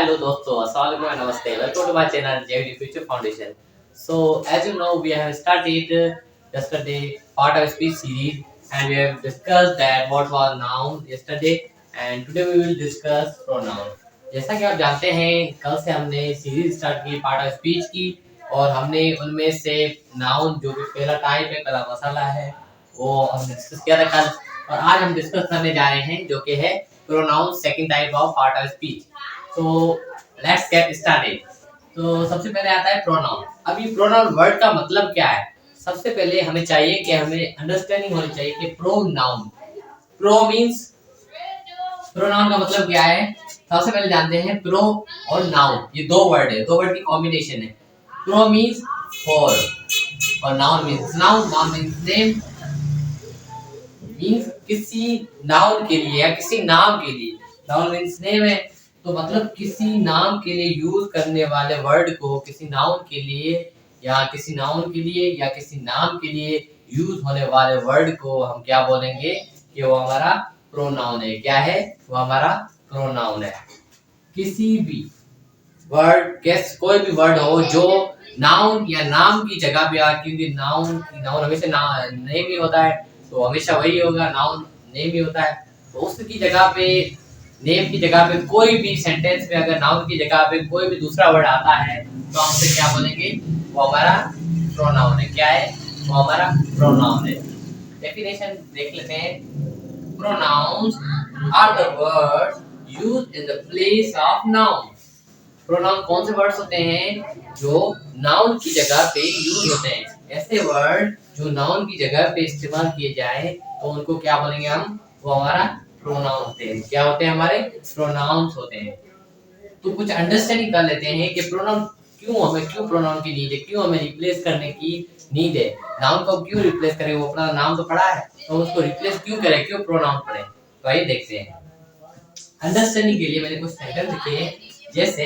Hello दोस्तों, अस्सलाम वालेकुम, नमस्ते. Welcome to my channel JVD Future Foundation. So as you know, we have started yesterday part of speech series, and we have discussed that what was noun yesterday, and today we will discuss pronoun. जैसा कि आप जानते हैं, कल से हमने series start की part of speech की, और हमने उनमें से नाउन जो कि पहला टाइप है, पहला मसाला है, वो हमने डिस्कस किया था कल. और आज हम डिस्कस करने जा रहे हैं जो कि है pronoun, second type of part of speech. तो लेट्स गेट स्टार्टेड. तो सबसे पहले आता है प्रोनाउन. अभी प्रोनाउन वर्ड का मतलब क्या है? सबसे पहले हमें चाहिए कि हमें अंडरस्टैंडिंग होनी चाहिए कि प्रोनाउन, प्रो मींस, प्रोनाउन का मतलब क्या है. सबसे पहले जानते हैं प्रो और नाउन, ये दो वर्ड है, दो वर्ड की कॉम्बिनेशन है. प्रो मींस फॉर और noun means noun. Noun means name, means किसी नाउन के लिए या किसी नाम के लिए. नाउन मींस नेम है, तो मतलब किसी नाम के लिए यूज करने वाले वर्ड को, किसी नाउन के लिए या किसी नाउन के लिए या किसी नाम के लिए यूज होने वाले वर्ड को हम क्या बोलेंगे कि वो हमारा प्रोनाउन है. क्या है वो? हमारा प्रोनाउन है. किसी भी वर्ड, कैस कोई भी वर्ड हो जो नाउन या नाम की जगह पे आ, क्योंकि नाउन हमेशा नेम ही होता है, तो हमेशा वही होगा, नाउन नेम ही होता है. तो उसकी जगह पे, नेम की जगह पे, कोई भी सेंटेंस में अगर नाउन की जगह पे कोई भी दूसरा वर्ड आता है तो हम उसे क्या बोलेंगे? वो हमारा प्रोनाउन है. क्या है वो? हमारा प्रोनाउन है. डेफिनेशन देख लेते हैं. Pronouns are the words used in the place of noun. Pronoun कौन से वर्ड्स होते हैं जो नाउन की जगह पे यूज होते हैं? ऐसे वर्ड जो नाउन की जगह पे इस्तेमाल किए जाए तो उनको क्या बोलेंगे हम? वो हमारा प्रोनाउन होते हैं. क्या होते हैं? हमारे प्रोनाउंस होते हैं. तो कुछ अंडरस्टैंडिंग कर लेते हैं कि प्रोनाउन क्यों प्रोनाउन की नीड है, क्यों हमें रिप्लेस करने की नीड है. नाउन को क्यों रिप्लेस करें? वो अपना नाम तो पढ़ा है, तो उसको रिप्लेस क्यों करें, क्यों प्रोनाउन पढ़े? तो आइए देखते हैं. अंडरस्टैंडिंग के लिए मैंने कुछ सेंटेंस लिखे हैं. जैसे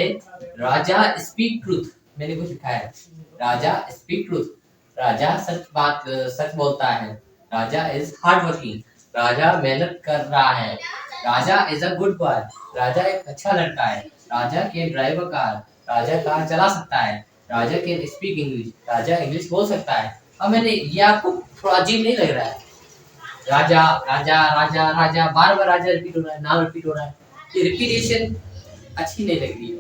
राजा स्पीक ट्रूथ, मैंने कुछ लिखा है. राजा स्पीक ट्रूथ, राजा सच बोलता है. Raja is hard working, Raja मेहनत कर रहा है. Raja is a good boy, Raja एक अच्छा लड़का है. Raja can drive a car, Raja car चला सकता है. Raja can speak English, Raja English बोल सकता है. अब मैंने ये, आपको थोड़ा अजीब नहीं लग रहा है? राजा राजा राजा राजा, बार बार राजा रिपीट हो रहा है, नाम रिपीट हो रहा है. ये रिपीटेशन अच्छी नहीं लग रही.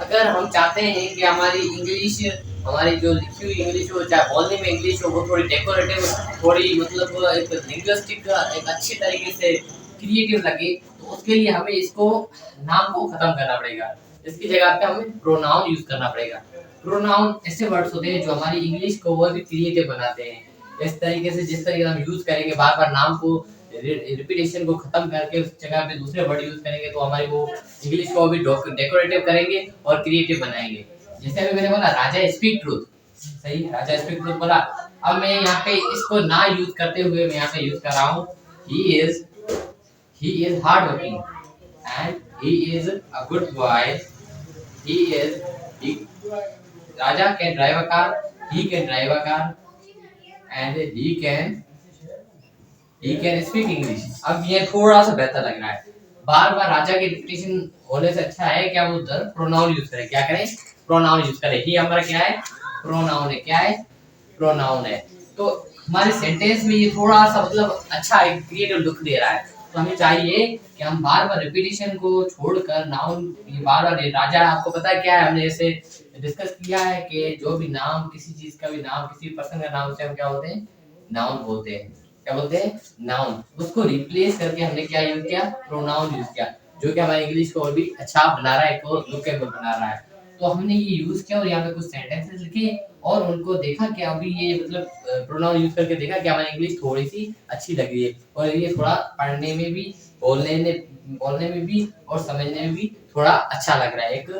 अगर हम चाहते हैं कि हमारी इंग्लिश, हमारी जो लिखी हुई इंग्लिश हो, चाहे बोलने में इंग्लिश हो, वो थोड़ी डेकोरेटिव, थोड़ी मतलब एक लिंग्विस्टिक, एक अच्छी तरीके से क्रिएटिव लगे, तो उसके लिए हमें इसको, नाम को खत्म करना पड़ेगा. इसकी जगह पे हमें प्रोनाउन यूज करना पड़ेगा. प्रोनाउन ऐसे वर्ड्स होते हैं जो हमारी इंग्लिश को और भी क्रिएटिव बनाते हैं. इस तरीके से, जिस तरीके से हम यूज करेंगे बार बार नाम को, रिपीटेशन को खत्म करके उस जगह पे दूसरे वर्ड यूज करेंगे, तो हमारी वो इंग्लिश को भी डेकोरेटिव करेंगे और क्रिएटिव बनाएंगे. जैसे अभी मैंने बोला राजा स्पीक ट्रूथ, सही, राजा स्पीक ट्रूथ बोला. अब मैं यहाँ पे इसको ना यूज करते हुए मैं यहाँ पे यूज कर रहा हूँ he is hard working and he is a good boy. he Raja can drive a car, he can drive a car and he can speak English. अब ये थोड़ा सा बेहतर लग रहा है. बार बार राजा की रिपीटेशन होने से अच्छा है कि हम उधर प्रोनाउन यूज करें. क्या करें? प्रोनाउन यूज करें. ही हमारा क्या है? प्रोनाउन है. क्या है? प्रोनाउन है. तो हमारे सेंटेंस में ये थोड़ा सा मतलब अच्छा है, क्रिएटिव लुक दे रहा है. तो हमें चाहिए कि हम बार बार रिपीटेशन को छोड़कर नाउन, ये बार बार राजा, आपको पता है क्या है, हमने ऐसे डिस्कस किया है कि जो भी नाम, किसी चीज का भी नाम, किसी पर्सन का नाम, उसे हम क्या बोलते हैं? नाउन बोलते हैं. क्या बोलते हैं? नाउन. उसको रिप्लेस करके हमने क्या यूज किया? प्रोनाउन यूज किया, जो कि हमारे इंग्लिश को और भी अच्छा बना रहा है, को लुकेबल बना रहा है. तो हमने ये यूज किया और यहाँ पे कुछ सेंटेंसेस लिखे और उनको देखा कि अभी ये मतलब प्रोनाउन यूज करके देखा कि हमारी इंग्लिश थोड़ी सी अच्छी लग रही है, और ये थोड़ा पढ़ने में भी, बोलने में भी और समझने में भी थोड़ा अच्छा लग रहा है. एक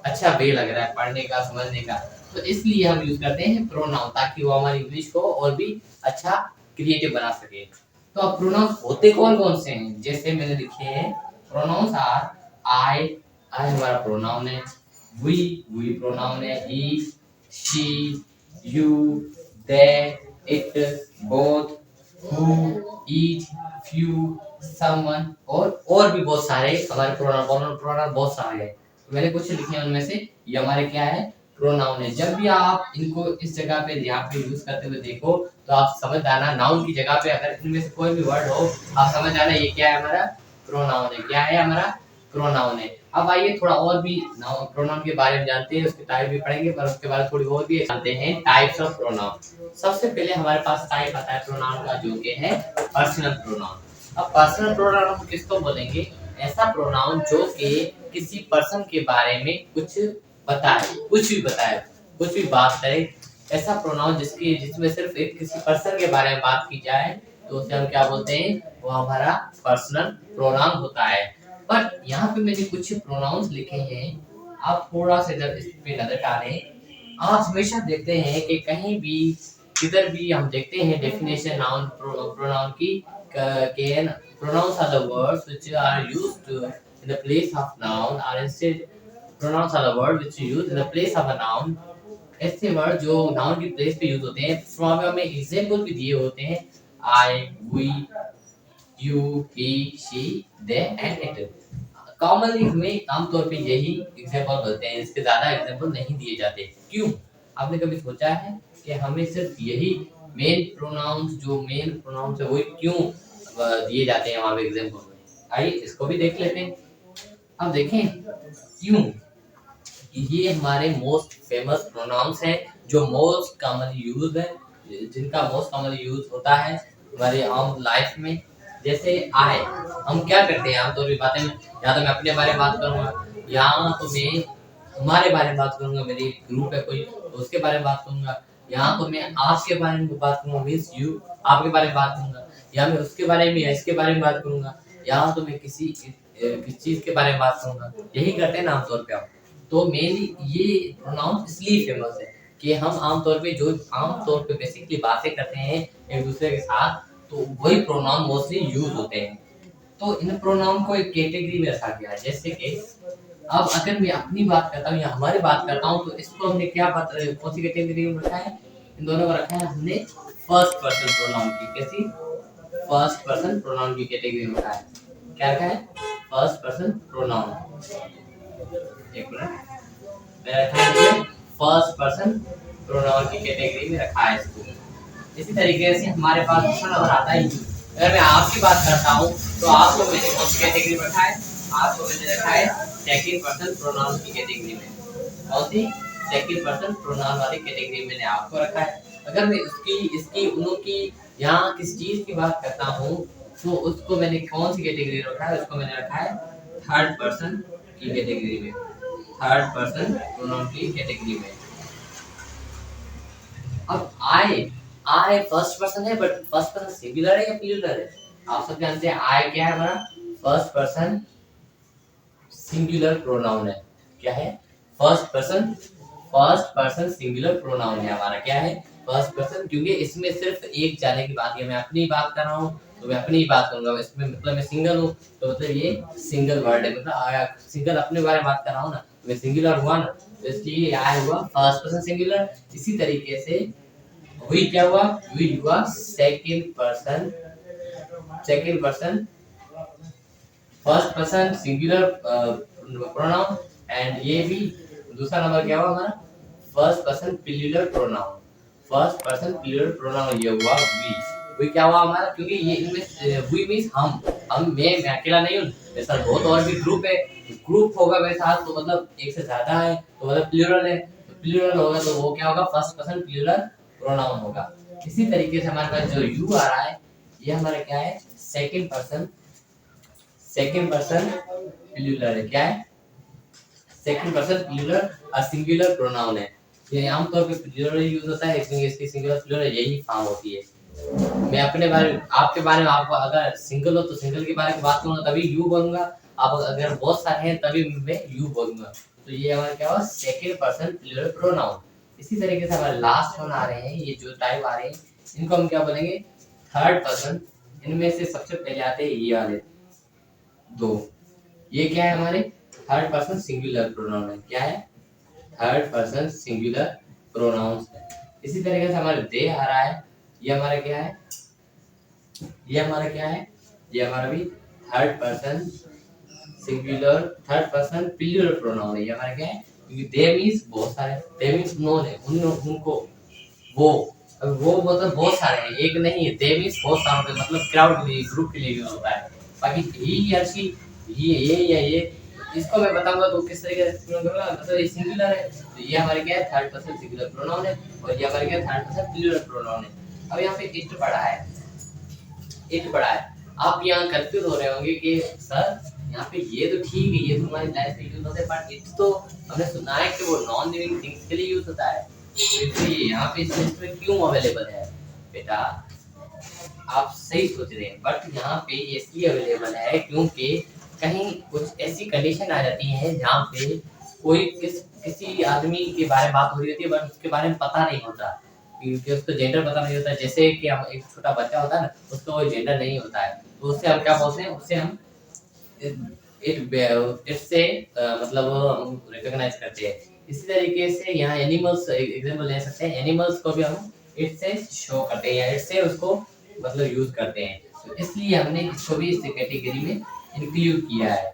अच्छा वे लग रहा है पढ़ने का, समझने का. तो इसलिए हम यूज करते हैं प्रोनाउन, ताकि वो हमारी इंग्लिश को और भी अच्छा क्रिएटिव बना सके. तो अब प्रोनाउन होते कौन कौन से हैं? जैसे मैंने लिखे हैं, प्रोनाउंस आर आई हमारा प्रोनाउन है. वी प्रोनाउन है. He, she, you, they, it, both, who, each, few, someone और भी बहुत सारे हमारे प्रोनाउन बहुत सारे हैं. तो मैंने कुछ लिखे हैं उनमें से, ये हमारे क्या है, प्रोनाउन है। जब भी आप इनको इस जगह पे यहाँ पे यूज करते हुए देखो तो आप समझ आना नाउन की जगह पे अगर इनमें से कोई भी वर्ड हो, आप समझ आना ये क्या है, हमारा प्रोनाउन है। क्या है, हमारा प्रोनाउन है। अब आइए थोड़ा और भी प्रोनाउन के बारे में जानते हैं, उसके टाइप भी पढ़ेंगे, पर उसके बारे में थोड़ी और भी जानते हैं टाइप्स ऑफ प्रोनाउन। सबसे पहले हमारे पास टाइप आता है प्रोनाउन का, जो कि है पर्सनल प्रोनाउन। अब पर्सनल प्रोनाउन हम किसको बोलेंगे, ऐसा प्रोनाउन जो कि किसी पर्सन के बारे में कुछ बताए, कुछ भी बताए, कुछ भी बात करे, ऐसा प्रोनाउन जिसमें सिर्फ एक किसी पर्सन के बारे में बात की जाए, तो उसे हम क्या बोलते हैं, वो हमारा पर्सनल प्रोनाउन होता है। बट यहाँ पे मैंने कुछ प्रोनाउंस लिखे हैं, आप थोड़ा सा इधर इस पे नजर डालें। आप हमेशा देखते हैं कि कहीं भी किधर भी हम देखते हैं डेफिनेशन नाउन प्रोनाउन की, can pronouns are the words which are used in the place of noun, or instead pronouns are the word which you use in the place of a noun। ऐसे word जो noun की place पे use होते हैं, from में example भी दिए होते हैं, I, we, you, he, she, they and it. Commonly हमें आमतौर पे यही एग्जांपल मिलते हैं, इसके ज्यादा एग्जांपल नहीं दिए जाते। क्यों, आपने कभी सोचा है कि हमें सिर्फ यही मेन प्रोनाउंस, जो मेन प्रोनाउंस है वही क्यों दिए जाते हैं वहां पे एग्जांपल में? आइए इसको भी देख लेते हैं। अब देखें क्यों, ये हमारे मोस्ट फेमस प्रोनाउंस हैं, जो मोस्ट कॉमनली यूज है, जिनका मोस्ट कॉमनली यूज होता है हमारे आम लाइफ में। जैसे आई, हम क्या करते हैं आमतौर पर बातें में, या तो मैं अपने बारे में बात करूंगा, या तो मैं हमारे बारे में बात करूंगा, मेरी ग्रुप है कोई तो उसके बारे में बात करूंगा, या तो मैं आपके बारे में बात करूंगा, मीन्स यू, आपके बारे में बात करूंगा, या मैं उसके बारे में या इसके बारे में बात करूंगा, या तो मैं किसी चीज के बारे में बात करूंगा। यही करते हैं ना आमतौर पे आप। तो मेनली ये प्रोनाउन इसलिए फेमस है कि हम आमतौर पे जो आमतौर पे बेसिकली बातें करते हैं एक दूसरे के साथ, तो वही प्रोनाउन मोस्टली यूज होते हैं। तो इन प्रोनाउन को एक कैटेगरी में रखा गया है। जैसे कि अब अगर मैं अपनी बात करता हूँ या हमारी बात करता हूँ, तो इसको हमने क्या कौन सी कैटेगरी में रखा है, इन दोनों को रखा है हमने फर्स्ट पर्सन प्रोनाउन की। कैसी, फर्स्ट पर्सन प्रोनाउन की कैटेगरी में रखा है। क्या रखा है, फर्स्ट पर्सन प्रोनाउन। एक मिनट, मैं रखा है फर्स्ट पर्सन प्रोनाउन की कैटेगरी में रखा है इसको। इसी तरीके से हमारे पास दूसरा नंबर आता है, अगर मैं आपकी बात करता हूँ तो आपको मैंने कौन सी कैटेगरी में रखा है, आपको मैंने रखा है सेकंड पर्सन प्रोनाउन की कैटेगरी में। कौन सी, सेकंड पर्सन प्रोनाउन वाली कैटेगरी में मैंने आपको रखा है। अगर मैं उसकी इसकी उनों की यहाँ किस चीज की बात करता हूँ, तो उसको मैंने कौन सी कैटेगरी रखा है, उसको मैंने रखा है थर्ड पर्सन की कैटेगरी में, थर्ड पर्सन प्रोनाउन की कैटेगरी में। अब आई फर्स्ट पर्सन है, बट फर्स्ट पर्सन सिंगुलर है या प्लूरल है? आप सब जानते हैं आई क्या है, हमारा फर्स्ट पर्सन सिंगुलर प्रोनाउन है। क्या है, फर्स्ट पर्सन सिंगुलर प्रोनाउन है हमारा। क्या है, फर्स्ट पर्सन, क्योंकि इसमें सिर्फ एक जाने की बात है। मैं अपनी बात कर रहा हूँ तो मैं अपनी ही बात करूंगा, इसमें मतलब मैं सिंगल हूँ तो मतलब ये सिंगल वर्ड है, मतलब आया सिंगल अपने बारे में बात कर रहा हूँ ना, मैं सिंगुलर हुआ ना, तो इसलिए आया हुआ फर्स्ट पर्सन सिंगुलर। इसी तरीके से वी क्या हुआ, वी हुआ second person first person singular pronoun, and ये भी दूसरा नंबर क्या हुआ हमारा, first person plural pronoun. First person plural pronoun ये हुआ वी क्या हुआ हमारा, क्योंकि ये इनमें वी मींस हम मैं अकेला नहीं हूँ, मेरे साथ बहुत और भी ग्रुप है, ग्रुप होगा मेरे साथ तो मतलब एक से ज्यादा है, तो मतलब प्लूरल है, तो प्लूरल होगा तो वो क्या होगा, फर्स्ट पर्सन प्लूरल प्रोनाउन होगा। इसी तरीके से हमारे पास जो यू आ रहा है, ये हमारा क्या है, सेकंड पर्सन प्लूरल है। क्या है, सेकंड पर्सन प्लूरल और सिंगुलर प्रोनाउन है। ये आमतौर पे प्लूरल यूज होता है, लेकिन इसकी सिंगुलर प्लूरल यही फॉर्म होती है। मैं अपने बारे में आपके बारे में, आपको अगर सिंगल हो तो सिंगल के बारे में बात करूंगा तभी यू बोलूंगा, आप अगर बहुत सारे हैं तभी मैं यू बोलूंगा। तो ये हमारा क्या हुआ, सेकंड पर्सन प्लूरल प्रोनाउन। इसी तरीके से हमारे लास्ट वन आ रहे हैं, ये जो टाइप आ रहे हैं इनको हम क्या बोलेंगे, थर्ड पर्सन। इनमें से सबसे पहले आते हैं ये वाले दो, ये क्या है हमारे थर्ड पर्सन सिंगुलर प्रोनाउन है। क्या है, थर्ड पर्सन सिंगुलर प्रोनाउंस है। इसी तरीके से हमारे दे आ रहा है, ये हमारा क्या है, ये हमारा क्या है, ये हमारा भी third person singular third person plural pronoun है। ये हमारा क्या है, क्योंकि दे मींस बहुत सारे, दे मींस नोन है, उनको, वो, अब वो मतलब बहुत सारे हैं, एक नहीं है, दे मींस बहुत सारे के मतलब क्राउड के लिए, ग्रुप के लिए यूज होता है। बाकी ही या शी, ये या ये, इसको मैं बताऊंगा तो किस तरीके से करूंगा, मतलब ये सिंगुलर है तो ये हमारे क्या है थर्ड पर्सन सिंगुलर प्रोनाउन है, और ये हमारे क्या थर्ड पर्सन प्लूरल प्रोनाउन है। अब यहाँ पे इट पड़ा है, इट पड़ा है, आप यहाँ कंफ्यूज हो रहे होंगे कि सर यहाँ पे ये तो ठीक है, ये तो हमारी लाइफ में यूज होता है, बट इट तो हमने सुना है कि वो नॉन लिविंग थिंग्स के लिए यूज होता है, तो इसलिए यहाँ पे इस लिस्ट में क्यों अवेलेबल है बेटा, आप सही सोच रहे हैं, बट यहाँ पे इसलिए अवेलेबल है क्योंकि कहीं कुछ ऐसी कंडीशन आ जाती है जहाँ पे कोई किसी आदमी के बारे में बात हो रही होती है, बट उसके बारे में पता नहीं होता, क्योंकि उसको जेंडर पता नहीं होता। जैसे कि हम एक छोटा बच्चा होता है ना, उसको कोई जेंडर नहीं होता है, तो उससे हम क्या बोलते हैं, उससे हम इट से मतलब रिकॉग्नाइज करते हैं। इसी तरीके से यहाँ एनिमल्स एग्जांपल ले सकते हैं, एनिमल्स को भी हम इट से शो करते हैं या इट से उसको मतलब यूज करते हैं, तो इसलिए हमने इसको भी इस कैटेगरी में इंक्लूड किया है।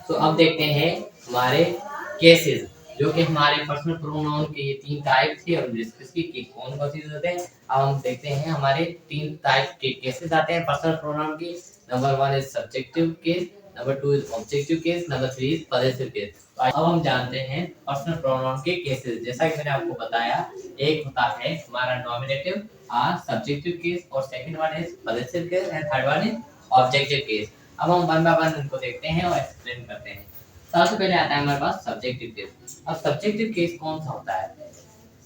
तो अब देखते हैं हमारे केसेस, जो कि हमारे पर्सनल प्रोनाउन के ये 3 टाइप थे और डिस्कस की कि कौन कौन सी होते हैं। अब हम देखते हैं हमारे 3 टाइप के केसेस आते हैं पर्सनल प्रोनाउन के। Number 1 is subjective case, number 2 is objective case, number 3 is possessive case. अब हम जानते हैं पर्सनल प्रोनाउन के केसेस। जैसा कि मैंने आपको बताया, एक होता है हमारा नॉमिनेटिव सब्जेक्टिव केस, और second one is possessive case and third one is objective case. अब हम वन बाय वन इनको देखते हैं और एक्सप्लेन करते हैं। सबसे पहले आता है हमारे पास सब्जेक्टिव केस। अब सब्जेक्टिव केस कौन सा होता है?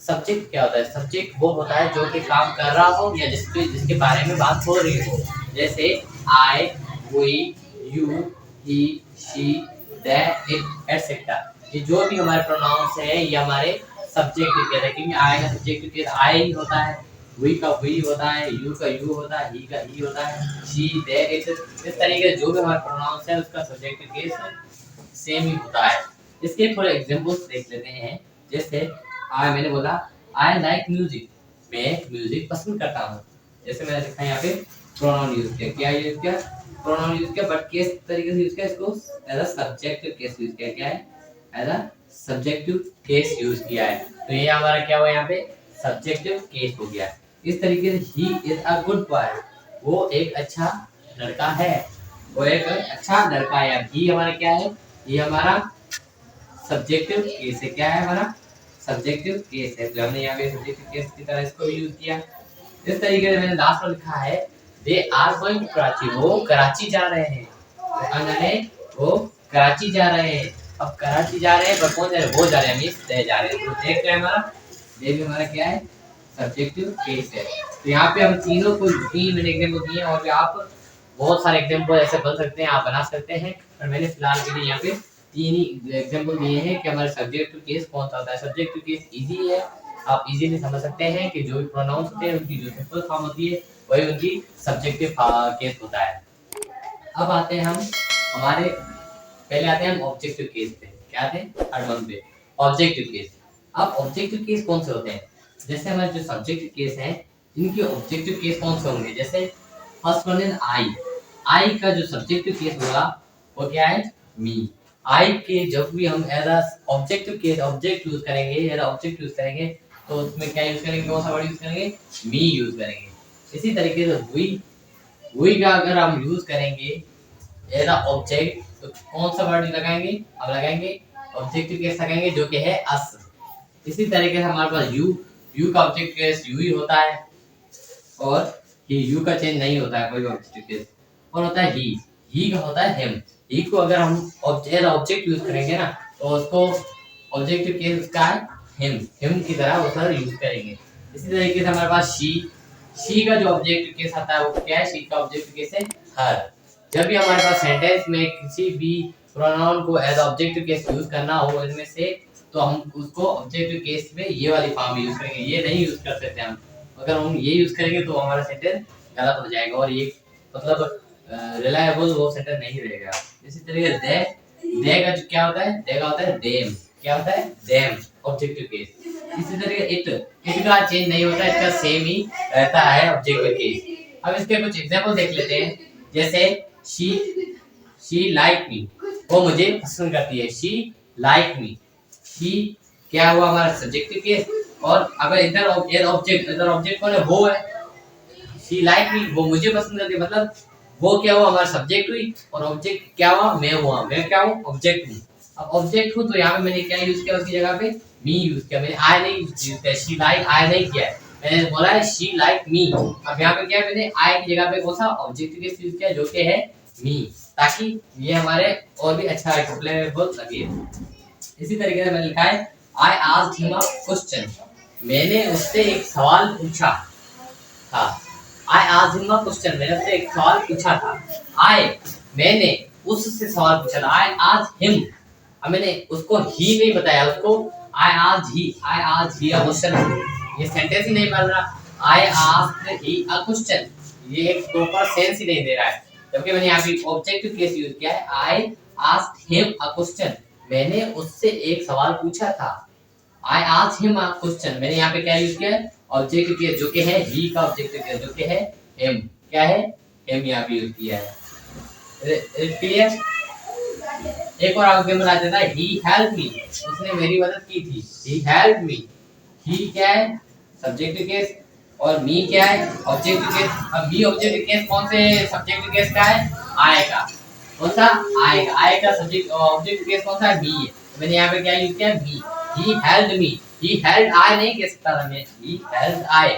सब्जेक्ट क्या होता है? सब्जेक्ट वो होता है जो कि काम कर रहा हो या जिसके बारे में बात हो रही हो, जैसे I, we, you, he, she, they, it etcetera. ये जो भी हमारे प्रोनाउंस है ये हमारे सब्जेक्टिव केस है, क्योंकि आई का सब्जेक्टिव केस आई होता है, वी का वी होता है, यू का यू होता है, ही का ही होता है, शी, दे, इट, इस तरीके से जो भी हमारे प्रोनाउंस है उसका सब्जेक्टिव केस सेम ही होता है। इसके थोड़े एग्जांपल्स देख लेते हैं। जैसे मैंने बोला आई लाइक म्यूजिक, मैं म्यूजिक पसंद करता हूँ। जैसे मैंने लिखा यहाँ पे प्रोनाउन यूज किया, क्या यूज किया? प्रोनाउन यूज किया, बट किस तरीके से यूज किया? इसको as a subjective case use किया। क्या है? As a subjective case use किया है। तो ये हमारा क्या हुआ यहाँ पे? सब्जेक्टिव केस हो गया। इस तरीके से he is a good boy, वो एक अच्छा लड़का है, वो एक अच्छा लड़का है। ही हमारा क्या है? ये हमारा सब्जेक्टिव केस है। क्या है हमारा? सब्जेक्टिव केस है। तो हमने यहाँ पे सब्जेक्टिव केस की तरह इसको यूज किया। इस तरीके से मैंने लास्ट में लिखा है they are going to Karachi, वो कराची जा रहे हैं। तो कहाँ जा रहे हैं? वो कराची जा रहे हैं। अब कराची जा रहे हैं, पर कौन जा रहे हैं? वो जा रहे हैं, मींस दे जा रहे हैं। तो दे क्या है हमारा? दे भी हमारा क्या है? सब्जेक्टिव केस है। तो यहाँ पे हम तीनों को 3 मैंने एग्जाम्पल दिए, और आप बहुत सारे एग्जाम्पल ऐसे बन सकते हैं, आप बना सकते हैं, पर मैंने फिलहाल के लिए यहाँ पे 3 ही एग्जाम्पल दिए हैं कि हमारे सब्जेक्टिव केस कौन सा होता है। सब्जेक्टिव केस इजी है, आप इजीली समझ सकते हैं कि जो भी प्रोनाउंस होते हैं उनकी जो सिंपल फॉर्म होती है वही उनकी सब्जेक्टिव केस होता है। अब आते हैं हम हमारे, पहले आते हैं हम ऑब्जेक्टिव केस पे। क्या आते हैं? थर्ड वन पे ऑब्जेक्टिव केस। अब ऑब्जेक्टिव केस कौन से होते हैं? जैसे हमारे जो सब्जेक्टिव केस हैं इनके ऑब्जेक्टिव केस कौन से होंगे? जैसे फर्स्ट वन इज आई। आई का जो सब्जेक्टिव केस होगा वो क्या है? मी। आई के जब भी हम as a objective case object use करेंगे, एज ऑब्जेक्ट यूज करेंगे, तो उसमें क्या यूज करेंगे? कौन सा वर्ड यूज करेंगे? मी यूज करेंगे। इसी तरीके से वी का अगर हम यूज करेंगे एज अ ऑब्जेक्ट, तो कौन सा वर्ड लगाएंगे? हम लगाएंगे ऑब्जेक्टिव केस लगाएंगे जो कि है अस। इसी तरीके से हमारे पास यू का ऑब्जेक्टिव केस यू ही होता है, और ये यू का चेंज नहीं होता है कोई ऑब्जेक्टिव केस। और होता है ही का होता है हिम। ही को अगर हम ऑब्जेक्ट यूज करेंगे ना, तो उसको ऑब्जेक्टिव केस का है हिम की तरह उसका यूज करेंगे। इसी तरीके से हमारे पास शी का जो ऑब्जेक्टिव केस आता है वो क्या है? शी का ऑब्जेक्टिव केस है हर। जब भी हमारे पास सेंटेंस में किसी भी प्रोनाउन को एज ऑब्जेक्टिव केस यूज करना हो इनमें से, तो हम उसको ऑब्जेक्टिव केस में ये वाली फॉर्म यूज करेंगे, ये नहीं यूज कर सकते हम। अगर हम ये यूज करेंगे तो हमारा सेंटेंस गलत हो जाएगा, और ये मतलब रिलायबल वो सेंटेंस नहीं रहेगा। इसी तरीके दे का जो क्या होता है? दे का होता है देम। क्या होता है? Them objective case. इसी तरीके इट का चेंज नहीं होता, इसका सेम ही रहता है ऑब्जेक्टिव केस। अब इसके कुछ एग्जांपल देख लेते हैं। जैसे शी लाइक मी, वो मुझे पसंद करती है। शी लाइक मी, शी क्या हुआ हमारा सब्जेक्टिव केस, और अगर इधर ऑब्जेक्ट कौन है, वो है। शी लाइक मी, वो मुझे पसंद करती है, मतलब वो क्या हुआ हमारा सब्जेक्ट हुई, और ऑब्जेक्ट क्या हुआ, मैं हुआ, मैं क्या हूँ, ऑब्जेक्ट हूँ। अब ऑब्जेक्ट हूँ तो यहाँ पे मैंने क्या यूज किया, उसकी जगह पे मी यूज किया, मैंने आई नहीं यूज किया, शी लाइक आई नहीं किया है, मैंने बोला है शी लाइक मी। अब यहाँ पे क्या है, मैंने आई की जगह पे कौन सा ऑब्जेक्ट केस यूज किया, जो कि है मी, ताकि ये हमारे और भी अच्छा एक्सप्लेनेबल लगे। इसी तरीके से मैंने लिखा है I asked him a question, मैंने उससे एक सवाल पूछा था। I asked him a question, मैंने उससे एक सवाल पूछा था। आई, मैंने उससे सवाल पूछा था। आई आस्क्ड हिम, अब मैंने उसको ही नहीं बताया, उसको I asked he a question, ये सेंटेंस ही नहीं बन रहा। I asked he a question, ये एक प्रॉपर सेंस ही नहीं दे रहा है, जबकि मैंने यहाँ पे ऑब्जेक्टिव केस यूज किया है। I asked him a question, मैंने उससे एक सवाल पूछा था। I asked him a question, मैंने यहाँ पे क्या यूज किया है, ऑब्जेक्टिव केस, जो कि है ही का ऑब्जेक्टिव केस, जो कि है हिम, क्या है, हिम यहाँ पे यूज किया है। क्लियर। एक और आगे बना देता है ही हेल्प मी, उसने मेरी मदद की थी। ही हेल्प मी, ही क्या है, सब्जेक्टिव केस, और मी क्या है, ऑब्जेक्टिव केस। अब मी ऑब्जेक्टिव केस कौन से सब्जेक्टिव केस का है, आई का। कौन सा, आई का। आई का सब्जेक्ट ऑब्जेक्टिव केस कौन सा है, मी है। तो मैंने यहाँ पे क्या यूज किया, मी। He helped me, he helped आई नहीं कह सकता था मैं, ही हेल्प्ड आई,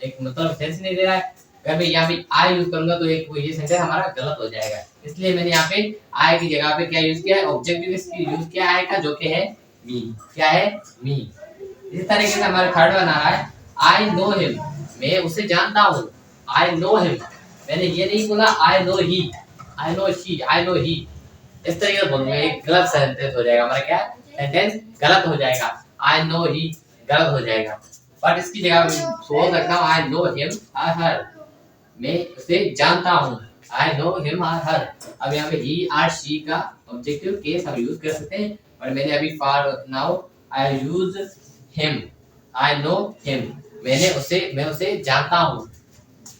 एक मतलब सेंस नहीं दे रहा है। अगर मैं यहाँ पे आई यूज करूंगा तो एक ये सेंटेंस हमारा गलत हो जाएगा, इसलिए मैंने यहाँ पे आई की जगह पे क्या यूज किया है, ऑब्जेक्टिव यूज किया है आई का, जो कि है मी, क्या है, मी। इस तरीके से हमारा थर्ड वन आ रहा है आई नो हिम, मैं उसे जानता हूँ। आई नो हिम, मैंने ये नहीं बोला I know he, I know she, I know he, इस तरीके से बोलूंगा, एक गलत सेंटेंस हो जाएगा हमारा, क्या सेंटेंस गलत हो जाएगा, आई नो ही गलत हो जाएगा। बट इसकी जगह सोच सकता हूँ आई नो हिम और हर, मैं उसे जानता हूँ। आई नो हिम और हर, अब यहाँ पे ही आर शी का ऑब्जेक्टिव केस हम यूज कर सकते हैं, और मैंने अभी for now I use him, I know him, मैं उसे जानता हूँ।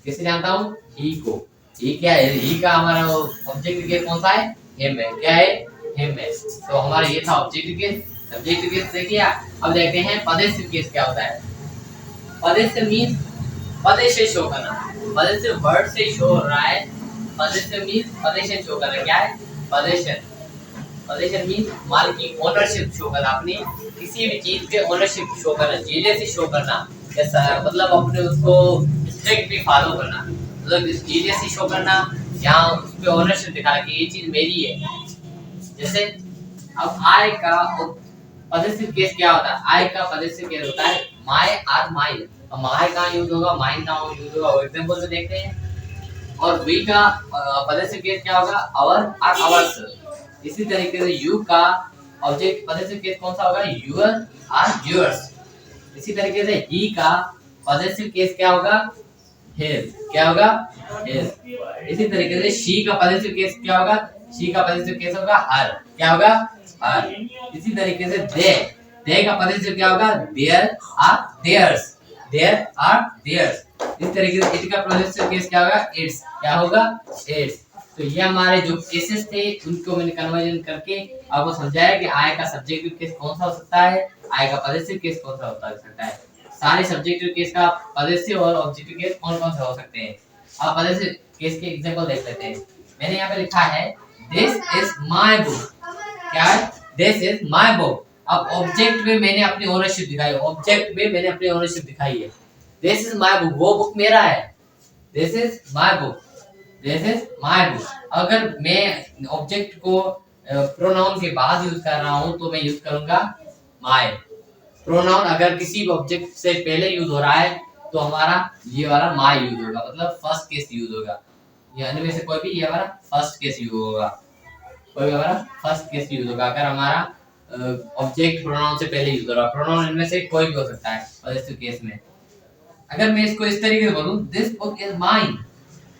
किसे जानता हूँ, ही को। ही क्या है, ही का हमारा ऑब्जेक्टिव केस कौन सा है, हिम है, क्या है, हिम है। तो हमारा ये था ऑब्जेक्टिव केस। सब्जेक्टिव केस देखिए, अब देखते हैं पॉजेसिव केस क्या होता है। पॉजेसिव मींस पदे से शो करना, पदे से वर्ड से शो हो रहा है। पॉजेसिव मींस पदे से शो करना, क्या है, पोजीशन। पोजीशन मींस माल की ओनरशिप शो करना, अपनी किसी भी चीज पे ओनरशिप शो करना, जीनियसली शो करना, जैसा मतलब अपने उसको स्ट्रिक्टली फॉलो करना, मतलब जीनियसली शो करना, यहाँ उस पे ओनरशिप दिखाना कि ये चीज मेरी है। जैसे अब आई का पॉजेसिव केस क्या होता है, आई का पॉजेसिव केस होता है माय आर माइन। अब माय कहाँ यूज होगा, माइन कहाँ यूज होगा, वो एग्जांपल से देखते हैं। और वी का पॉजेसिव केस क्या होगा, आवर आर आवर्स। इसी तरीके से यू का ऑब्जेक्ट पॉजेसिव केस कौन सा होगा, यूर आर योर्स। इसी तरीके से ही का पॉजेसिव केस क्या होगा, हिज, क्या होगा, हिज। इसी तरीके से शी का पॉजेसिव केस क्या होगा, शी का पॉजेसिव केस होगा हर, क्या होगा, हर। इसी तरीके से दे का पॉजेसिव क्या होगा, their or theirs, their or theirs. इस तरीके से इट का पॉजेसिव केस क्या होगा, इट्स, क्या होगा, इट्स। तो ये हमारे जो केसेस थे उनको मैंने कन्वर्जन करके आपको समझाया कि आई का सब्जेक्टिव केस कौन सा हो सकता है, आई का पॉजेसिव केस कौन सा हो सकता है। सारे सब्जेक्टिव केस का पॉजेसिव और ऑब्जेक्टिव केस कौन कौन से हो सकते हैं। आप पॉजेसिव केस के एग्जांपल देख लेते हैं। मैंने यहाँ पे लिखा है दिस इज माय बुक, क्या है, दिस इज माय बुक। अब ऑब्जेक्ट में मैंने अपनी ओनरशिप दिखाई, ऑब्जेक्ट में मैंने अपनी ओनरशिप दिखाई है। दिस इज माय बुक, वो बुक मेरा है, this is my book, this is my book. अगर मैं ऑब्जेक्ट को प्रोनाउन के बाद यूज कर रहा हूं तो मैं यूज करूंगा माय। प्रोनाउन अगर किसी ऑब्जेक्ट से पहले यूज हो रहा है तो हमारा ये वाला माय यूज होगा, मतलब फर्स्ट केस यूज होगा। यानी में से कोई भी ये हमारा फर्स्ट केस यूज होगा, कोई भी हमारा फर्स्ट केस यूज होगा अगर हमारा ऑब्जेक्ट प्रोनाउन से पहले यूज हो रहा है। प्रोनाउन इनमें से कोई भी हो सकता है पॉजेसिव केस में। अगर मैं इसको इस तरीके से बोलूं दिस बुक इज माइन,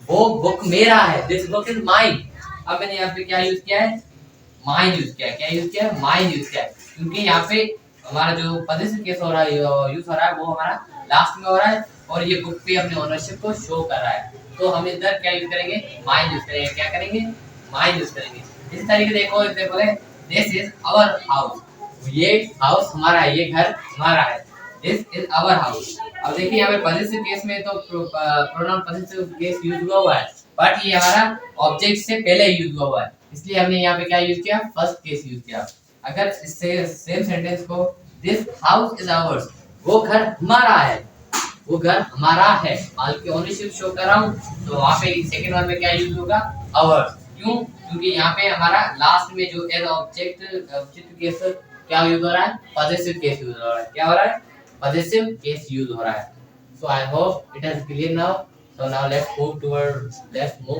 वो बुक मेरा है, दिस बुक इज माइन। अब मैंने यहाँ पे क्या यूज किया है, माइन यूज किया है, क्या यूज किया है, माइन यूज किया है, क्योंकि यहाँ पे हमारा जो पॉजेसिव केस हो रहा है, यूज हो रहा है, वो हमारा लास्ट में हो रहा है और ये बुक पे अपने ओनरशिप को शो कर रहा है। तो हम इधर क्या यूज करेंगे, माइन यूज करेंगे। क्या करेंगे, माई यूज करेंगे। इस तरीके देखो एग्जांपल है दिस इज आवर हाउस, ये हाउस हमारा है, ये घर हमारा है, दिस इज आवर हाउस। अब देखिए यहाँ पे पॉजिटिव केस में तो प्रोनाउन पॉजिटिव केस यूज हुआ है, बट ये हमारा ऑब्जेक्ट से पहले यूज हुआ है, इसलिए हमने यहाँ पे क्या यूज किया, फर्स्ट केस यूज किया। अगर इससे सेम सेंटेंस को दिस हाउस इज आवर्स, वो घर हमारा है, वो घर हमारा है, माल की ओनरशिप शो कर रहा हूँ, तो वहाँ पे सेकंड वन में क्या यूज होगा, आवर्स। क्यों? क्योंकि यहाँ पे हमारा लास्ट में जो एज ऑब्जेक्ट केस क्या यूज हो रहा है, पॉजिटिव केस यूज हो रहा है। क्या हो रहा है, पॉजिटिव केस यूज हो रहा है। So I hope it is clear now. So now let's move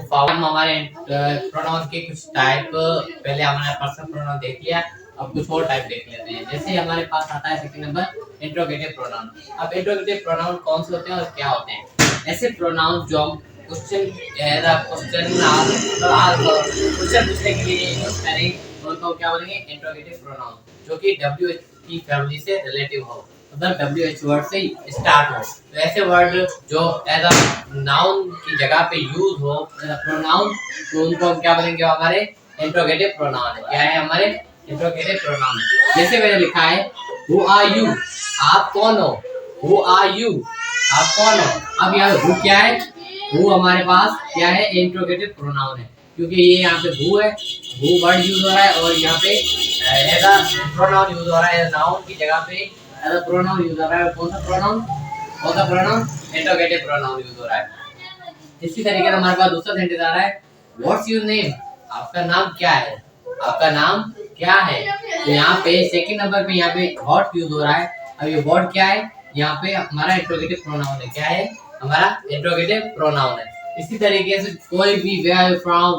forward. हम हमारे प्रोनाउन के कुछ टाइप, पहले हमने पर्सनल प्रोनाउन देख लिया, अब कुछ और टाइप देख लेते हैं। जैसे हमारे पास आता है सेकंड नंबर इंट्रोगेटिव प्रोनाउन। अब इंट्रोगेटिव प्रोनाउन कौन से होते हैं और क्या होते हैं? ऐसे प्रोनाउन जो हम क्वेश्चन पूछने के लिए यूज करें उनको क्या बोलेंगे, इंट्रोगेटिव प्रोनाउन, जो कि WH की फैमिली से रिलेटिव हो, मतलब WH वर्ड से स्टार्ट हो। तो ऐसे वर्ड जो एज अ नाउन की जगह पे यूज हो एज अ प्रोनाउन, तो उनको हम क्या बोलेंगे, हमारे इंट्रोगेटिव प्रोनाउन है। क्या है, हमारे इंट्रोगेटिव प्रोनाउन है। जैसे मैंने लिखा है हु आर यू, आप कौन हो, हु आर यू, आप कौन हो। अब यहाँ हु क्या है, हु हमारे पास क्या है, इंट्रोगेटिव प्रोनाउन है, क्योंकि ये यहाँ पे हु है, हु वर्ड यूज हो रहा है, और यहाँ पे एज अ प्रोनाउन यूज हो रहा है, नाउन की जगह पे एज अ प्रोनाउन यूज हो रहा है। कौन सा प्रोनाउन, कौन सा प्रोनाउन, इंट्रोगेटिव प्रोनाउन यूज हो रहा है। इसी तरीके से हमारे पास दूसरा सेंटेंस आ रहा है व्हाट्स योर नेम, आपका नाम क्या है, आपका नाम क्या है। तो यहाँ पे सेकंड नंबर पे यहाँ पे व्हाट यूज हो रहा है। अब ये व्हाट क्या है, यहाँ पे हमारा इंट्रोगेटिव प्रोनाउन है। क्या है, हमारा इंट्रोगेटिव प्रोनाउन है। इसी तरीके से कोई भी where are you from,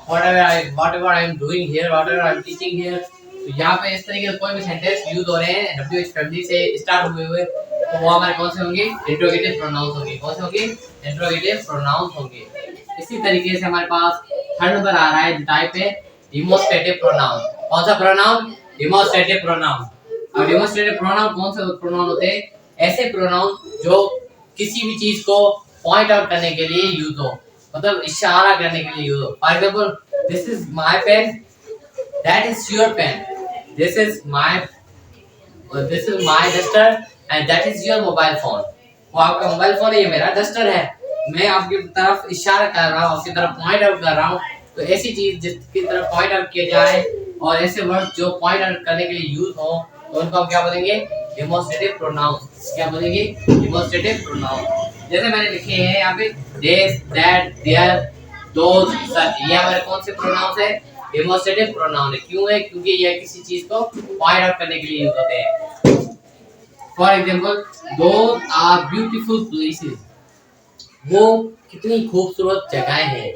whatever I am doing here, whatever I am teaching here, तो यहाँ पे इस तरीके से कोई भी सेंटेंस यूज हो रहे हैं WH फैमिली से स्टार्ट हुए, तो वो हमारे कौन से होंगे, इंट्रोगेटिव प्रोनाउंस होंगे। कौन से होंगे, इंट्रोगेटिव प्रोनाउंस होंगे। इसी तरीके से हमारे पास थर्ड नंबर आ रहा है, जो टाइप है डिमोस्ट्रेटिव प्रोनाउन। कौन सा प्रोनाउन, डिमोस्ट्रेटिव प्रोनाउन। अब डिमोस्ट्रेटिव प्रोनाउन कौन से प्रोनाउन होते हैं, ऐसे प्रोनाउन जो किसी भी चीज को पॉइंट आउट करने के लिए यूज हो, मतलब इशारा करने के लिए यूज हो। For example this is my pen, that is your pen, this is my duster and that is your mobile phone. वो आपका मोबाइल फोन है, ये मेरा डस्टर है, मैं आपकी तरफ इशारा कर रहा हूँ, आपकी तरफ पॉइंट आउट कर रहा हूँ। तो ऐसी चीज जिसकी तरफ पॉइंट आउट किया जाए और ऐसे वर्ड जो पॉइंट आउट करने के लिए यूज हो, तो उनको हम क्या बोलेंगे, डेमोस्ट्रेटिव प्रोनाउन। क्या बोलेंगे, डेमोस्ट्रेटिव प्रोनाउन। जैसे मैंने लिखे हैं यहाँ पे दिस, दैट, देयर, दोज, सच, ये हमारे कौन से प्रोनाउंस है, डेमोस्ट्रेटिव प्रोनाउन है। क्यों है, क्योंकि ये किसी चीज को पॉइंट आउट करने के लिए यूज होते हैं। For example those are beautiful places, वो कितनी खूबसूरत जगहें हैं,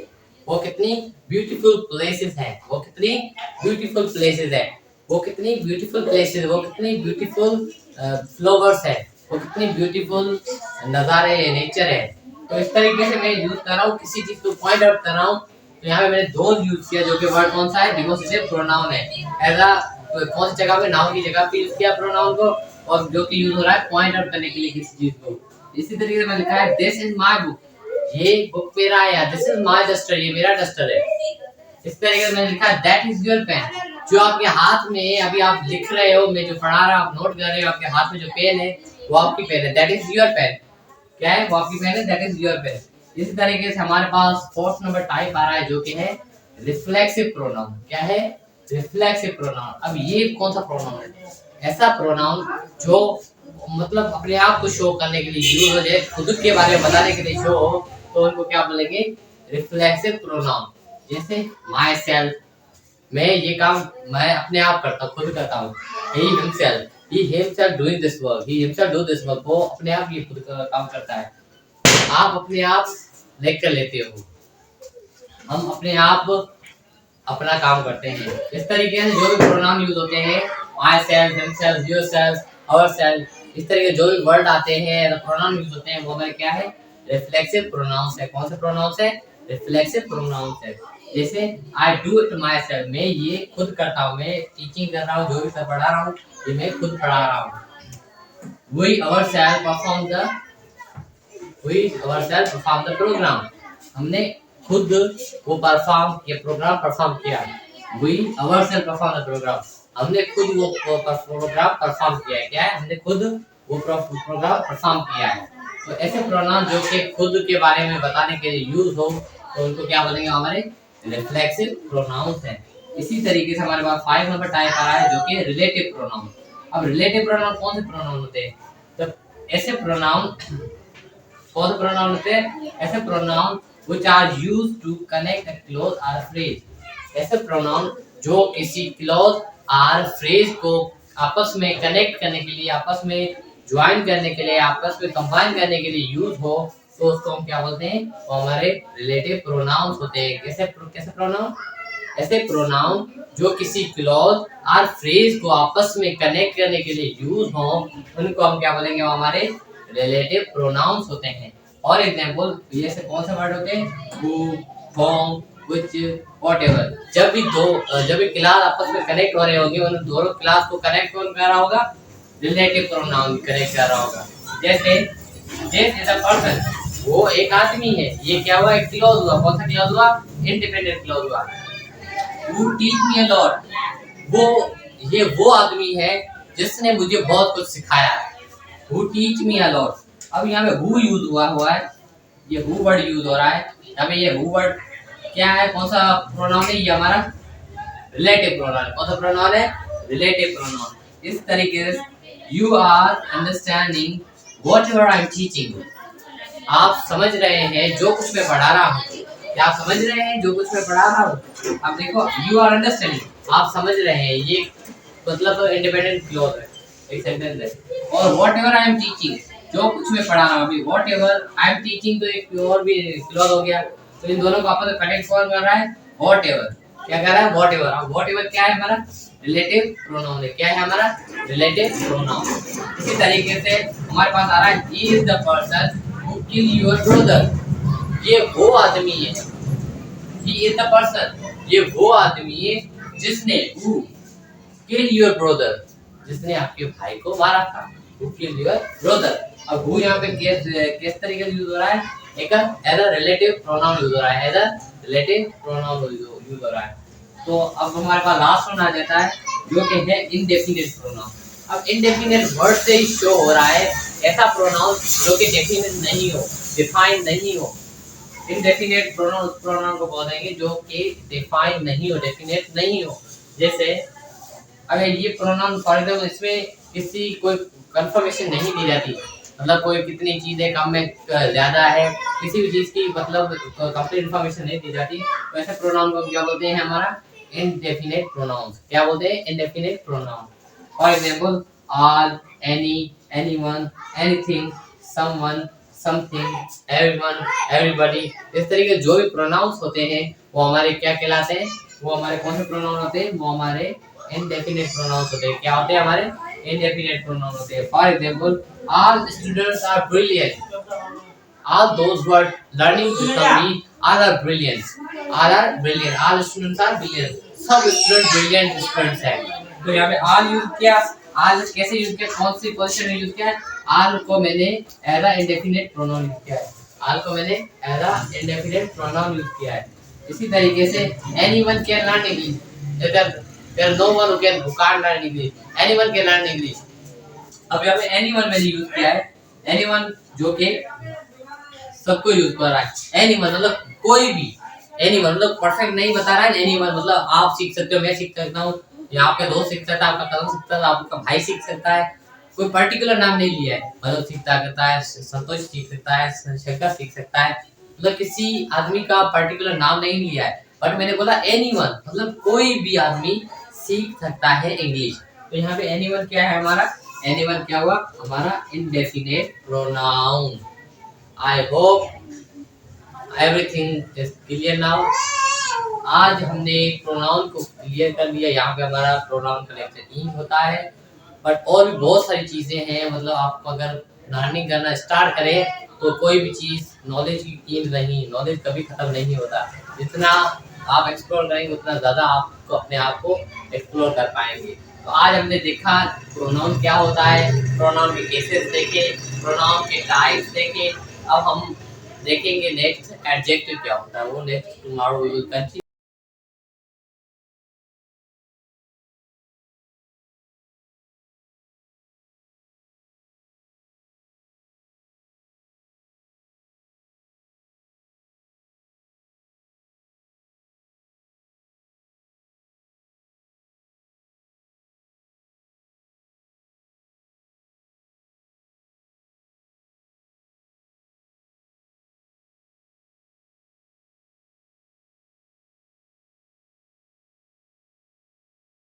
वो कितनी ब्यूटीफुल प्लेसेस हैं, वो कितनी ब्यूटीफुल प्लेसेस हैं, वो कितनी ब्यूटीफुल प्लेसेस, वो कितनी ब्यूटीफुल फ्लावर्स है, वो कितनी ब्यूटीफुल नज़ारे नेचर है। तो इस तरीके से मैं यूज कर रहा हूँ, किसी चीज को पॉइंट आउट कर रहा हूँ। तो यहाँ पे मैंने दोज यूज किया, जो कि वर्ड कौन सा है, डिमोस्ट्रेटिव प्रोनाउन है। एज अ कौन सी जगह पे, नाउन की जगह पे यूज किया प्रोनाउन को, और जो कि यूज हो रहा है पॉइंट आउट करने के लिए किसी चीज को। इसी तरीके से मैंने लिखा है दिस इज माय बुक, ये बुक मेरा है, दिस इज माय डस्टर, ये मेरा डस्टर है। इस तरीके से मैंने लिखा है दैट इज योर पेन, जो आपके हाथ में अभी आप लिख रहे हो, मैं जो पढ़ा रहा हूँ, आप नोट कर रहे हो, आपके हाथ में जो पेन है वो आपकी पेन है, दैट इज योर पेन। क्या है, वो आपकी पेन है, दैट इज योर पेन। इसी तरीके से हमारे पास फोर्थ नंबर टाइप आ रहा है, जो कि है रिफ्लेक्सिव प्रोनाउन। क्या है, रिफ्लेक्सिव प्रोनाउन। अब ये कौन सा प्रोनाउन है, ऐसा प्रोनाउन जो मतलब अपने आप को शो करने के लिए यूज हो जाए, खुद के बारे में बताने के लिए शो हो, तो उनको क्या बोलेंगे, रिफ्लेक्सिव प्रोनाउन। जैसे माई सेल्फ, मैं ये काम मैं अपने आप करता हूँ, खुद करता हूँ। He himself doing this work, he himself do this work, वो अपने आप ये खुद का काम करता है। आप अपने आप लेक्चर लेते हो, हम अपने आप अपना काम करते हैं। इस तरीके से जो भी प्रोनाउन यूज होते हैं, myself, himself, yourself, ourself, इस तरह के जो भी वर्ड आते हैं, प्रोनाउन यूज होते हैं, वो हमारे क्या है, रिफ्लेक्सिव प्रोनाउंस है। कौन से प्रोनाउंस है, रिफ्लेक्सिव प्रोनाउंस है। जैसे I do it my self, मैं ये खुद करता हूँ, मैं टीचिंग कर रहा हूँ, जो भी पढ़ा रहा हूँ ये मैं खुद पढ़ा रहा हूँ। We ourself perform the programme, हमने खुद वो परफॉर्म ये प्रोग्राम परफॉर्म किया। We ourself perform the programme, हमने खुद वो प्रोग्राम परफॉर्म किया है। क्या है? हमने खुद वो प्रोग्राम परफॉर्म किया है। तो ऐसे प्रोनाउन जो कि खुद के बारे में बताने के लिए यूज हो तो उनको क्या बोलेंगे? हमारे रिफ्लेक्सिव प्रोनाउंस हैं। इसी तरीके से हमारे पास 5 नंबर टाइप आ रहा है जो कि रिलेटिव प्रोनाउन। अब रिलेटिव प्रोनाउन कौन से प्रोनाउन होते हैं? तो ऐसे प्रोनाउन कौन से प्रोनाउन होते हैं? ऐसे pronoun which are used to connect a clause or phrase। ऐसे प्रोनाउन जो किसी क्लॉज और फ्रेज को आपस में कनेक्ट करने के लिए, आपस में ज्वाइन करने के लिए, आपस में कंबाइन करने के लिए यूज हो तो उसको हम क्या बोलते हैं? वो हमारे रिलेटिव प्रोनाउंस होते हैं। कैसे प्रोनाउन? ऐसे प्रोनाउन जो किसी क्लॉज और फ्रेज को आपस में कनेक्ट करने के लिए यूज हो उनको हम क्या बोलेंगे? वो हमारे रिलेटिव प्रोनाउंस होते हैं। और एग्जांपल ये से कौन से वर्ड होते हैं? Who, from, which, whatever. जब भी क्लास आपस में कनेक्ट हो रहे होंगे उन दोनों क्लास को कनेक्ट कौन कर रहा होगा? रिलेटिव प्रोनाउन कनेक्ट कर रहा होगा। जैसे दिस इज अ पर्सन, वो एक आदमी है। ये क्या हुआ? एक क्लॉज हुआ। कौन सा क्लॉज हुआ? इंडिपेंडेंट क्लॉज हुआ। Who teach me a lot, वो आदमी है जिसने मुझे बहुत कुछ सिखाया है। Who teach me a lot. अब यहाँ पे हु यूज हुआ है, ये हु वर्ड यूज हो रहा है। यहाँ पे ये हु वर्ड क्या है? कौन सा प्रोनाउन है? ये हमारा रिलेटिव प्रोनाउन। कौन सा प्रोनाउन है? Relative pronoun. इस तरीके से you are understanding whatever I am teaching, आप समझ रहे हैं जो कुछ मैं पढ़ा रहा हूँ। क्या आप समझ रहे हैं जो कुछ मैं पढ़ा रहा हूँ? अब देखो, यू आर अंडरस्टैंडिंग, आप समझ रहे हैं, ये मतलब इंडिपेंडेंट क्लॉज है, एक सेंटेंस है। और what ever I am teaching, जो कुछ मैं पढ़ा रहा हूँ। अभी what ever I am teaching तो एक और भी क्लॉज हो गया। तो इन दोनों को आपस में कनेक्ट कौन कर रहा है? What ever. क्या कर रहा है? What ever. अब वॉट एवर क्या है? हमारा रिलेटिव प्रोनाउन है। क्या है? हमारा रिलेटिव प्रोनाउन। इसी तरीके से हमारे पास आ रहा है he is the person who kill your brother, ये वो आदमी है। ही इज द पर्सन, ये वो आदमी है जिसने हु किल योर ब्रदर, जिसने आपके भाई को मारा था। Who kill your brother. अब हु यहाँ पे किस तरीके से यूज हो रहा है? एक as a relative pronoun use हो रहा है। As a relative pronoun use हो रहा है। तो अब हमारे पास लास्ट वन आ जाता है जो कि है इनडेफिनिट प्रोनाउन। अब इनडेफिनिट वर्ड से ही शो हो रहा है ऐसा प्रोनाउन जो कि डेफिनेट नहीं हो, डिफाइन नहीं हो। इनडेफिनेट प्रोनाउन उस प्रोनाउन को बोलेंगे जो कि डिफाइन नहीं हो, डेफिनेट नहीं हो। जैसे अगर ये प्रोनाउन फॉर एग्जांपल इसमें किसी कोई कंफर्मेशन नहीं दी जाती, मतलब कोई कितनी चीजें कम में ज्यादा है, किसी भी चीज की मतलब कंप्लीट इंफॉर्मेशन नहीं दी जाती, तो ऐसे प्रोनाउन को क्या बोलते हैं? हमारा इनडेफिनेट प्रोनाउंस। क्या बोलते हैं? Indefinite pronoun. For example all, any, anyone, anything, someone, something, everyone, everybody. इस तरीके जो भी प्रोनाउंस होते हैं वो हमारे क्या कहलाते हैं? वो हमारे कौन से प्रोनाउन होते हैं? वो हमारे इनडेफिनेट प्रोनाउंस होते हैं। क्या होते हैं? हमारे indefinite pronoun होते हैं। For example all students are brilliant, all those who are learning to read all are brilliant, all students are brilliant, सब स्टूडेंट ब्रिलियंट स्टूडेंट्स हैं। तो यहाँ पे all यूज किया। all कैसे यूज किया? कौन सी पोजीशन में यूज किया है? all को मैंने as a indefinite pronoun use किया है। all को मैंने as a indefinite pronoun use किया है। इसी तरीके से anyone can learn English, there is no one who can't learn English, anyone can learn English। अब यहाँ पे anyone मैंने यूज किया है। anyone जो कि सबको यूज कर रहा है। anyone मतलब कोई भी, anyone मतलब परफेक्ट नहीं बता रहा है। anyone मतलब आप सीख सकते हो, मैं सीख सकता हूँ, या आपका दोस्त सीख सकता है, आपका कजन सीख सकता है, आपका भाई सीख सकता है। कोई पर्टिकुलर नाम नहीं लिया है। मतलब सीखता करता है, संतोष सीख सकता है, शंकर सीख सकता है, मतलब किसी आदमी का पर्टिकुलर नाम नहीं लिया है। बट मैंने बोला anyone मतलब कोई भी आदमी सीख सकता है इंग्लिश। तो यहाँ पे एनीवन क्या है? हमारा एनीवन क्या हुआ? हमारा indefinite pronoun. I hope everything is clear now. आज हमने प्रोनाउन को क्लियर कर लिया। यहाँ पे हमारा प्रोनाउन का लेक्चर ही होता है, बट और भी बहुत सारी चीजें हैं। मतलब आप अगर लर्निंग करना स्टार्ट करें तो कोई भी चीज नॉलेज की कीमत नहीं, नॉलेज कभी खत्म नहीं होता। जितना आप एक्सप्लोर करेंगे उतना ज़्यादा आपको अपने आप को एक्सप्लोर कर पाएंगे। तो आज हमने देखा प्रोनाउन क्या होता है, प्रोनाउन के केसेस देखे, प्रोनाउन के टाइप्स देखे। अब हम देखेंगे नेक्स्ट एडजेक्टिव क्या होता है वो next tomorrow we will continue.